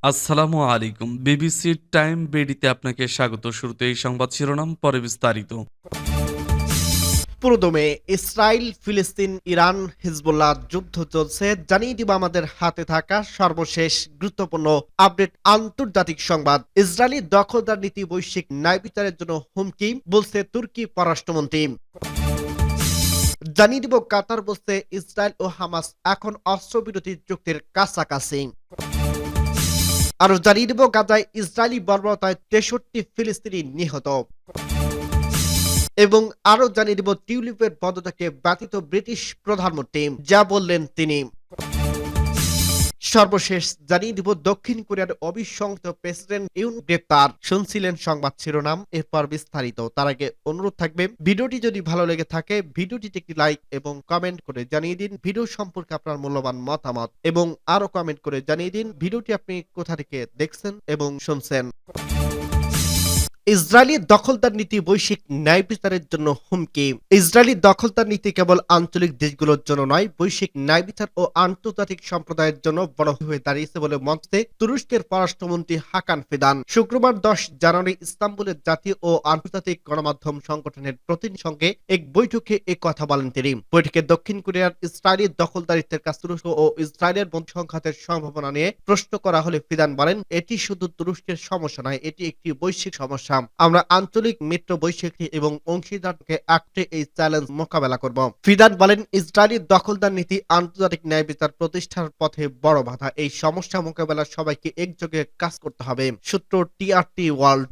আসসালামু আলাইকুম। বিবিসির টাইম বেডিতে আপনাকে স্বাগত। শুরুতে এই সংবাদ শিরোনাম, পরে বিস্তারিত। পুরোদমে ইসরায়েল, ফিলিস্তিন, ইরান, হিজবুল্লাহ যুদ্ধ চলছে। জানিয়ে দিব আমাদের হাতে থাকা সর্বশেষ গুরুত্বপূর্ণ আপডেট আন্তর্জাতিক সংবাদ। ইসরায়েলি দখলদার নীতি বৈশ্বিক ন্যায় বিচারের জন্য হুমকি, বলছে তুর্কি পররাষ্ট্রমন্ত্রী। জানিয়ে দিব কাতার বলছে ইসরায়েল ও হামাস এখন অস্ত্রবিরতি চুক্তির কাছাকাছি। আরো জানিয়ে দিব গাজায় ইসরায়েলি বর্বরতায় 63 ফিলিস্তিনি নিহত। এবং আরো জানিয়ে দিব টিউলিপের পদত্যাগে ব্যতীত ব্রিটিশ প্রধানমন্ত্রী যা বললেন তিনি। সর্বশেষ জানিয়ে দিব দক্ষিণ কোরিয়ার অবিশ্বাসিত প্রেসিডেন্ট ইউন গ্রেপ্তার। শুনছিলেন সংবাদ শিরোনাম, এরপর বিস্তারিত। তার আগে অনুরোধ থাকবে, ভিডিওটি যদি ভালো লেগে থাকে ভিডিওটিতে একটি লাইক এবং কমেন্ট করে জানিয়ে দিন ভিডিও সম্পর্কে আপনার মূল্যবান মতামত, এবং আরো কমেন্ট করে জানিয়ে দিন ভিডিওটি আপনি কোথা থেকে দেখছেন এবং শুনছেন। ইসরায়েলি দখলদার নীতি বৈশ্বিক ন্যায় বিচারের জন্য হুমকি। ইসরায়েলি দখলদার নীতি কেবল আঞ্চলিক দেশগুলোর জন্য নয়, বৈশ্বিক ন্যায় বিচার ও আন্তর্জাতিক সম্প্রদায়ের জন্য বড় হয়ে দাঁড়িয়েছে বলে মন্তব্যে তুরস্কের পররাষ্ট্রমন্ত্রী হাকান ফিদান শুক্রবার 10 জানুয়ারি ইস্তাম্বুলের জাতীয় ও আন্তর্জাতিক গণমাধ্যম সংগঠনের প্রতিনিধির সঙ্গে এক বৈঠকে কথা বলেন তিনি। বৈঠকে দক্ষিণ কোরিয়ার ইসরায়েলি দখলদারিত্বের কাছ তুরস্ক ও ইসরায়েলের মধ্যে সংঘাতের সম্ভাবনা নিয়ে প্রশ্ন করা হলে ফিদান বলেন, এটি শুধু তুরস্কের সমস্যা নয়, এটি একটি বৈশ্বিক সমস্যা। আমরা আঞ্চলিক, মিত্র, বৈশ্বিক এবং অংশীদারকে একটে এই চ্যালেঞ্জ মোকাবেলা করব। ফিদান বলেন, ইসরায়েলি দখলদার নীতি আন্তর্জাতিক ন্যায় বিচার প্রতিষ্ঠার পথে বড় বাধা। এই সমস্যা মোকাবেলা সবাইকে একযোগে কাজ করতে হবে। সূত্র টিআরটি ওয়ার্ল্ড।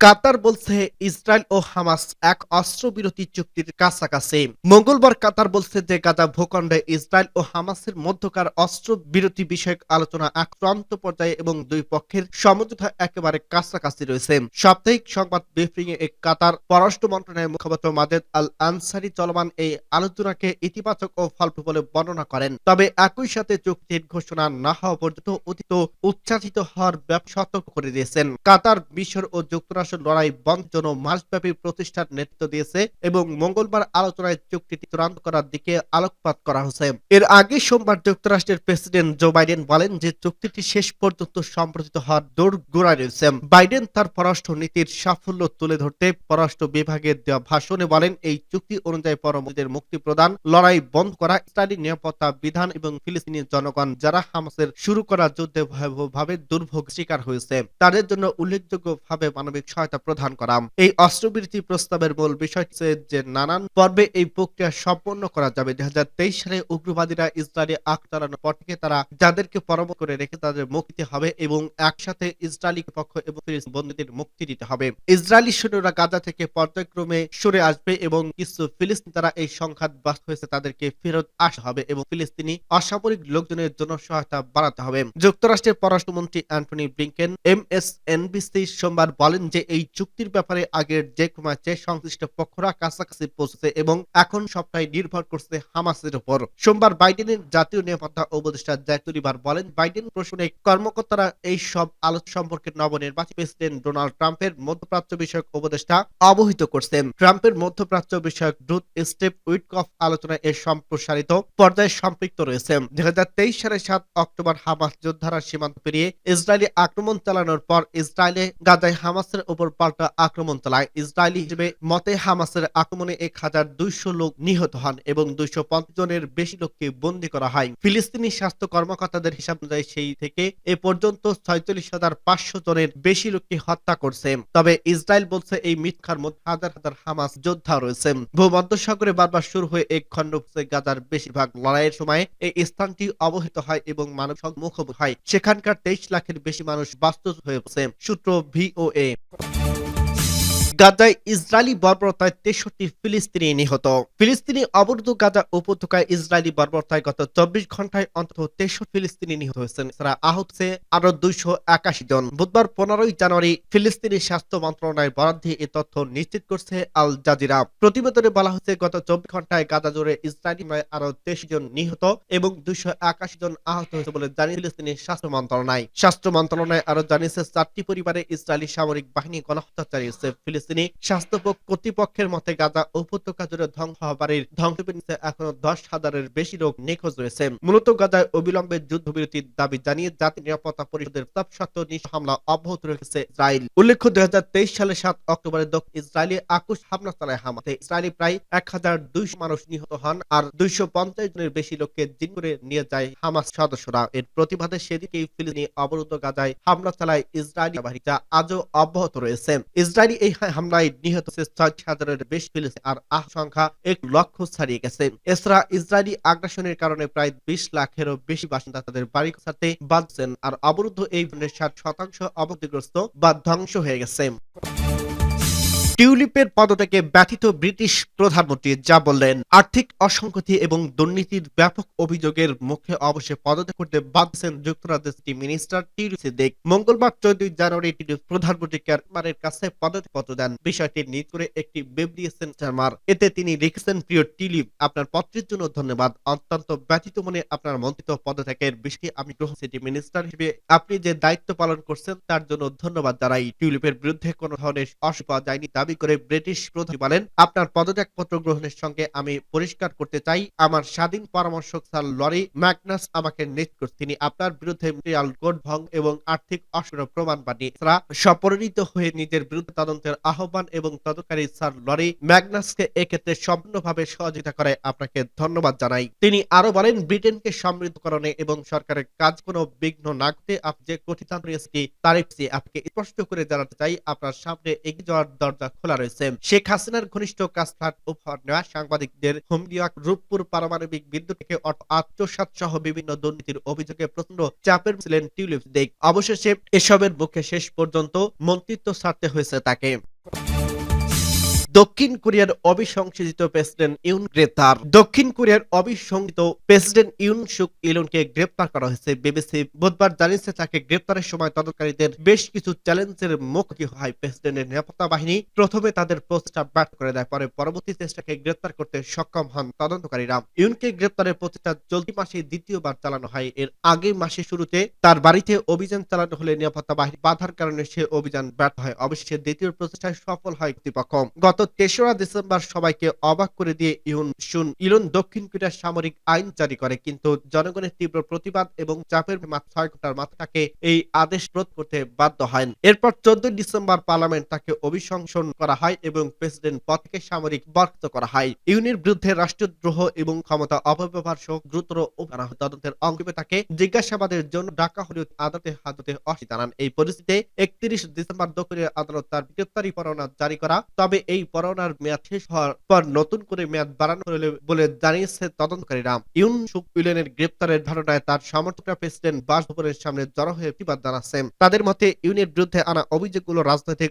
কাতার বলছে ইসরায়েল ও হামাস এক অস্ত্রবিরতি চুক্তির কাছাকাছি। মঙ্গলবার কাতার বলছে যে গাজা ভূখণ্ডে ইসরায়েল ও হামাসের মধ্যকার অস্ত্রবিরতি বিষয়ক আলোচনা এক চূড়ান্ত পর্যায়ে এবং দুই পক্ষের সমঝোতা একেবারে কাছাকাছি রয়েছে। সাপ্তাহিক সংবাদ ব্রিফিং এ কাতার পররাষ্ট্র মন্ত্রণালয়ের মুখপাত্র মাজেদ আল আনসারি চলমান এই আলোচনাকে ইতিবাচক ও ফলপ্রসূ বলে বর্ণনা করেন। তবে একই সাথে চুক্তির ঘোষণা না হওয়া পর্যন্ত অতীত উচ্ছ্বাসিত হওয়ার ব্যাপারে সতর্ক করে দিয়েছেন। কাতার, মিশর ও যুক্তরাষ্ট্র লড়াই বন্ধের জন্য মাসব্যাপী প্রতিষ্ঠার নেতৃত্ব দিয়েছে এবং মঙ্গলবার আলোচনায় চুক্তিটি চূড়ান্ত করার দিকে আলোকপাত করা হয়েছে। এর আগে সোমবার যুক্তরাষ্ট্রের প্রেসিডেন্ট জো বাইডেন বলেন যে চুক্তিটি শেষ পর্যন্ত সম্প্রচারিত হওয়ার দোরগোড়ায় রয়েছে। বাইডেন তার পররাষ্ট্র নীতির সাফল্য তুলে ধরতে পররাষ্ট্র বিভাগের দেওয়া ভাষণে বলেন, এই চুক্তি অনুযায়ী পরবর্তীদের মুক্তি প্রদান, লড়াই বন্ধ করা, ইসরায়েলি নিরাপত্তা বিধান এবং ফিলিস্তিনি জনগণ যারা হামাসের শুরু করা যুদ্ধে ভয়াবহভাবে দুর্ভোগ শিকার হয়েছে তাদের জন্য উল্লেখযোগ্যভাবে মানবিক সহায়তা প্রদান করা। এই অস্ত্রবিরতি প্রস্তাবের মূল বিষয় হচ্ছে যে নানান পর্বে এই প্রক্রিয়া সম্পন্ন করা যাবে। 2023 সালে উগ্রবাদীরা ইসরায়েলি আক্রমণ চালানোর পর থেকে তারা যাদেরকে পরামর্শ করে রেখে তাদের মুক্তি হবে এবং একসাথে ইসরায়েলি পক্ষ এবং ফিলিস্তিনি বন্দীদের মুক্তি দিতে হবে। ইসরায়েলি সৈন্যরা গাজা থেকে পর্যায়ক্রমে সরে আসবে এবং কিছু ফিলিস্তিনি তারা এই সংঘাতগ্রস্ত হয়েছে তাদেরকে ফেরত আসা হবে এবং ফিলিস্তিনি অসামরিক লোকজনের জন্য সহায়তা বাড়াতে হবে। যুক্তরাষ্ট্রের পররাষ্ট্রমন্ত্রী অ্যান্টনি ব্লিংকেন এমএসএনবিসি সোমবার বলেন যে এই চুক্তির ব্যাপারে আগের যে সময় চেয়ে সংশ্লিষ্ট পক্ষরা কাছাকাছি পৌঁছেছে এবং এখন সবটাই নির্ভর করছে হামাসের উপর। সোমবার বাইডেনের জাতীয় নিরাপত্তা উপদেষ্টা জ্যাক সুলিভান বলেন, বাইডেন প্রশাসনিক কর্মকর্তারা এই সব আলোচনা সম্পর্কে নবনির্বাচিত প্রেসিডেন্ট ডোনাল্ড ট্রাম্পের মধ্যপ্রাচ্য বিষয়ক উপদেষ্টা অবহিত করছেন। ট্রাম্পের মধ্যপ্রাচ্য বিষয়ক দূত স্টিভ উইটকফ আলোচনায় এর সম্প্রসারিত পর্যায়ে সম্পৃক্ত রয়েছে। 2023 সালের 7 অক্টোবর হামাস যোদ্ধারা সীমান্ত পেরিয়ে ইসরায়েলি আক্রমণ চালানোর পর ইসরায়েলে গাজায় হামাসের উপর পাল্টা আক্রমণ চালায়। ইসরায়েলি হিসেবে মতে হামাসের আক্রমণে 1200 লোক নিহত হন এবং 250 জনের বেশি লোককে বন্দী করা হয়। ফিলিস্তিনি স্বাস্থ্য কর্মকর্তাদের হিসাব অনুযায়ী সেই থেকে এ পর্যন্ত 46,500 জনের বেশি লোককে হত্যা করছে। তবে ইসরায়েল বলছে এই মিথ্যার মধ্যে হাজার হাজার হামাস যোদ্ধা রয়েছে। ভূমধ্যসাগরে বারবার শুরু হয়ে এক খণ্ড গাজার বেশিরভাগ লড়াইয়ের সময় এই স্থানটি অবহিত হয় এবং মানব মুখোমুখি হয়। সেখানকার 23 লাখের বেশি মানুষ বাস্তুচ্যুত হয়ে পড়েছে। সূত্র ভিওএ। গাজায় ইসরায়েলি বর্বরতায় 63 ফিলিস্তিনি নিহত। ফিলিস্তিনি অবরুদ্ধ গাজা উপত্যকায় ইসরায়েলি বর্বরতায় গত 24 ঘন্টায় অন্তত 63 ফিলিস্তিনি নিহত হয়েছেন। এছাড়া আহত হয়েছে আরো 281 জন। বুধবার 15 জানুয়ারি ফিলিস্তিনি স্বাস্থ্য মন্ত্রণালয় বরাদ দিয়ে এ তথ্য নিশ্চিত করছে আল জাজিরা। প্রতিবেদনে বলা হয়েছে গত 24 ঘন্টায় গাজা জুড়ে ইসরায়েলি আরো 23 জন নিহত এবং 281 জন আহত হয়েছে বলে জানিয়ে ফিলিস্তিনি স্বাস্থ্য মন্ত্রণালয়। স্বাস্থ্য মন্ত্রণালয় আরো জানিয়েছে 4টি পরিবারে ইসরায়েলি সামরিক বাহিনী গণহত্যা চালিয়েছে। ফিলিস্তিনি ফিলিস্তিনি স্বাস্থ্য কর্তৃপক্ষের মতে গাজা উপত্যকা জুড়ে ধ্বংস হবার ধ্বংসের নিচে এখনো 10,000-এর বেশি লোক নিখোঁজ রয়েছে। মূলত গাজায় অবিলম্বে যুদ্ধবিরতির দাবি জানিয়ে জাতির নিরাপত্তা পরিষদের প্রস্তাব সত্ত্বেও নিঃশর্ত হামলা অব্যাহত রেখেছে ইসরায়েল। উল্লেখ্য 2023 সালের 7 অক্টোবরে দক্ষিণ ইসরায়েলি আকুশ হামলা চালায় হামাস। ইসরায়েলি প্রায় 1200 মানুষ নিহত হন আর 250 জনের বেশি লোককে জিম্মি করে নিয়ে যায় হামাস সদস্যরা। এর প্রতিবাদে সেদিকেই ফিলিস্তিনি অবরুদ্ধ গাজায় হামলা চালায় ইসরায়েলি বাহিনী, যা আজও অব্যাহত রয়েছে। ইসরায়েলি এই হামলায় নিহত 6,000-এর বেশি ফিলিস্তিনি আর আহত সংখ্যা 1 লক্ষ ছাড়িয়ে গেছে। এছাড়া ইসরায়েলি আগ্রাসনের কারণে প্রায় 20 লাখেরও বেশি বাসিন্দা তাদের বাড়ি ছাড়তে বাধ্য আর অবরুদ্ধ এই বনের 60% অবধিগ্রস্ত বা ধ্বংস হয়ে গেছে। টিউলিপের পদত্যাগে ব্যথিত ব্রিটিশ প্রধানমন্ত্রী যা বললেন, আর্থিক অসঙ্গতি এবং দুর্নীতির ব্যাপক অভিযোগের মুখে অবশ্যই পদত্যাগ করতে বাধ্য যুক্তরাজ্যের সিটি মিনিস্টার টিউলিপ সিদ্দিক। মঙ্গলবার 14 জানুয়ারি টিউলিপ প্রধানমন্ত্রী ক্যারমারের কাছে পদত্যাগপত্র দেন। বিষয়টি নিজ করে একটি বিবৃতি দিয়েছেন ক্যারমার। এতে তিনি লিখেছেন, প্রিয় টিউলিপ, আপনার পত্রের জন্য ধন্যবাদ। অত্যন্ত ব্যথিত মনে আপনার মন্ত্রিত্ব পদত্যাগের বিষয়টি আমি গ্রহণ সিটি মিনিস্টার হিসেবে আপনি যে দায়িত্ব পালন করছেন তার জন্য ধন্যবাদ জানাই। টিউলিপের বিরুদ্ধে কোনো ধরনের অসুবিধা পাওয়া যায়নি দাবি করে ব্রিটিশ প্রধানমন্ত্রী বলেন, আপনার পদত্যাগপত্র গ্রহণের সঙ্গে আমি পরিষ্কার করতে চাই, আমার স্বাধীন পরামর্শক স্যার লরি ম্যাগনাস আমাকে নিযুক্ত করেছেন। তিনি আপনার বিরুদ্ধে ইম্পেরিয়াল কোড ভঙ্গ এবং আর্থিক অসুবিধার প্রমাণ বানিয়ে স্বপরিণত হয়ে নিজের বিরুদ্ধে তদন্তের আহ্বান এবং তদন্তকারী স্যার লরি ম্যাগনাসকে এক্ষেত্রে সম্পূর্ণভাবে সহযোগিতা করে আপনাকে ধন্যবাদ জানাই। তিনি আরো বলেন, ব্রিটেনকে সমৃদ্ধকরণে এবং সরকারের কাজ কোনো বিঘ্ন না করতে আপনি যে কঠিন নিয়েছি তারিফ আপনাকে স্পষ্ট করে জানাতে চাই, আপনার সামনে এগিয়ে যাওয়ার দরজা খোলা রয়েছে। শেখ হাসিনার ঘনিষ্ঠ কাজ ফ্ল্যাট উপহার নেওয়া, সাংবাদিকদের হুমকি দেওয়া, রূপপুর পারমাণবিক বিদ্যুৎ থেকে আত্মসাৎ সহ বিভিন্ন দুর্নীতির অভিযোগে প্রচন্ড চাপের ছিলেন টিউলিপ সিদ্দিক। অবশেষে এসবের মুখে শেষ পর্যন্ত মন্ত্রিত্ব ছাড়তে হয়েছে তাকে। দক্ষিণ কোরিয়ার অবিসংশোধিত প্রেসিডেন্ট ইউন গ্রেপ্তার। দক্ষিণ কোরিয়ার অবিসংশোধিত প্রেসিডেন্ট ইউন সুক ইলনকে গ্রেপ্তার করা হয়েছে। বিবিসি বুধবার জানিয়েছে, তাকে গ্রেপ্তারের সময় তদন্তকারীদের বেশ কিছু চ্যালেঞ্জের মুখোমুখি হয়। প্রেসিডেন্টের নিরাপত্তা বাহিনী প্রথমে তাদের প্রচেষ্টা ব্যর্থ করে দেয়, পরে পরবর্তী চেষ্টাকে গ্রেপ্তার করতে সক্ষম হন তদন্তকারীরা। ইউনকে গ্রেপ্তারের প্রচেষ্টা চলতি মাসে দ্বিতীয়বার চালানো হয়। এর আগে মাসে শুরুতে তার বাড়িতে অভিযান চালানো হলে নিরাপত্তা বাহিনী বাধার কারণে সে অভিযান ব্যর্থ হয়। অবশেষে দ্বিতীয় প্রচেষ্টায় সফল হয় কর্তৃপক্ষ। গত 3রা ডিসেম্বর সবাইকে অবাক করে দিয়ে ইলন দক্ষিণ কোরিয়ার সামরিক আইন জারি করে, কিন্তু জনগণের তীব্র প্রতিবাদ এবং চাপের 6 ঘন্টার মাথায় তাকে এই আদেশ রদ করতে বাধ্য হয়। এরপর 14 ডিসেম্বর পার্লামেন্ট তাকে অভিশংসন করা হয় এবং প্রেসিডেন্ট পদ থেকে সামরিক বরখাস্ত করা হয়। ইউনের বিরুদ্ধে রাষ্ট্রদ্রোহ এবং ক্ষমতা অপব্যবহার সহ গুরুতর অভিযোগ আনা হয়। তদন্তের অঙ্গ হিসেবে তাকে জিজ্ঞাসাবাদের জন্য ডাকা হলেও আদালতে হাজতে অস্বীকার জানান। এই পরিস্থিতিতে 31 ডিসেম্বর দক্ষিণ কোরিয়ার আদালত তার গ্রেপ্তারি পরোয়ানা জারি করা, তবে এই পরোয়ানার মেয়াদ শেষ হওয়ার পর নতুন করে মেয়াদ বাড়ানো হলে বলে জানিয়েছে তদন্তকারীরা। ইউন সুক ইলনের গ্রেপ্তারের ধারণায় তার সমর্থকরা প্রেসিডেন্ট বাসভবনের সামনে জড়ো হয়ে প্রতিবাদ জানাচ্ছেন। তাদের মতে ইউনের বিরুদ্ধে আনা অভিযোগগুলো রাজনৈতিক